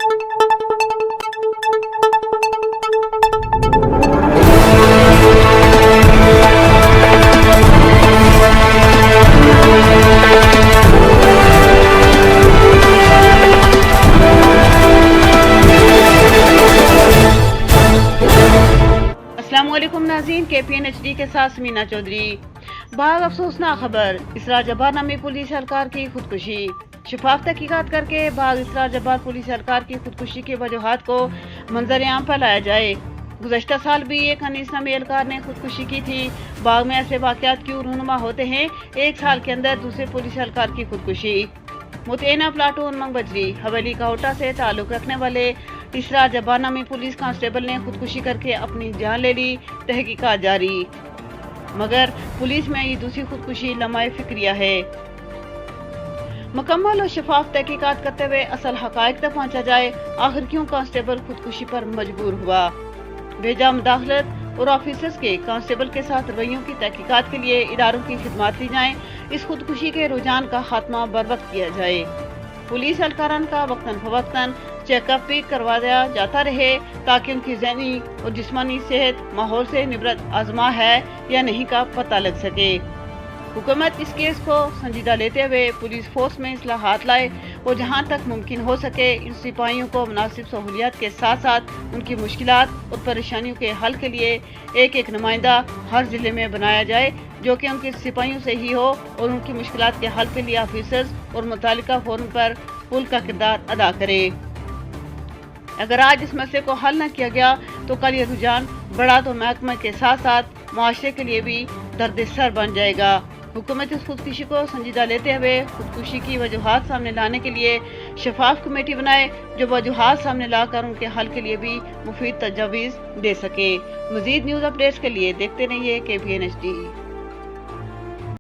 अस्सलामुअलैकुम नाज़रीन, KPN HD के साथ समीना चौधरी। बाग अफसोसनाक खबर, इसरार जब्बार नामी पुलिस एहलकार की खुदकुशी। शफाफ तहकीकात करके बाग इसरार जब्बार पुलिस एहलकार की खुदकुशी की वजूहात को मंजर आम पर लाया जाए। गुज़श्ता साल भी एक अनीस नामी एहलकार ने खुदकुशी की थी। बाग में ऐसे वाक़यात क्यों रूनुमा होते हैं? एक साल के अंदर दूसरे पुलिस एहलकार की खुदकुशी। मुतैना प्लाटून मंग बजरी हवेली काहोटा से ताल्लुक़ रखने वाले इसरार जब्बार नामी पुलिस कांस्टेबल ने खुदकुशी करके अपनी जान ले ली। तहकीकात जारी, मगर पुलिस में ये दूसरी खुदकुशी लम्हाए फिक्रिया है। मुकम्मल और शफाफ तहकीकात करते हुए असल हकायक तक पहुंचा जाए। आखिर क्यों कांस्टेबल खुदकुशी पर मजबूर हुआ? बेजा मुदाखलत और ऑफिसर्स के कांस्टेबल के साथ रवैयों की तहकीकात के लिए इदारों की खिदमत ली जाएं। इस खुदकुशी के रुझान का खात्मा बरवक्त किया जाए। पुलिस एहलकारान का वक्तन फवक्तन चेकअप भी करवाया जाता रहे ताकि उनकी ज़हनी और जिस्मानी सेहत माहौल से निबरत आजमा है या नहीं का पता लग सके। हुकूमत इस केस को संजीदा लेते हुए पुलिस फोर्स में इस्लाहात लाए और जहां तक मुमकिन हो सके इन सिपाहियों को मुनासिब सहूलियात के साथ साथ उनकी मुश्किलात और परेशानियों के हल के लिए एक एक नुमाइंदा हर ज़िले में बनाया जाए जो कि उनके सिपाहियों से ही हो और उनकी मुश्किलात के हल के लिए ऑफिसर्स और मुतालिका फोरम पर पुल का किरदार अदा करे। अगर आज इस मसले को हल न किया गया तो कल ये रुझान बड़ा तो महकमे के साथ साथ मुआशरे के लिए भी दर्द-ए-सर बन जाएगा। हुकूमत इस खुदकुशी को संजीदा लेते हुए खुदकुशी की वजूहात सामने लाने के लिए शफाफ कमेटी बनाए जो वजूहात सामने लाकर उनके हल के लिए भी मुफीद तजावीज़ दे सके। मज़ीद न्यूज़ अपडेट्स के लिए देखते रहिए KPN HD।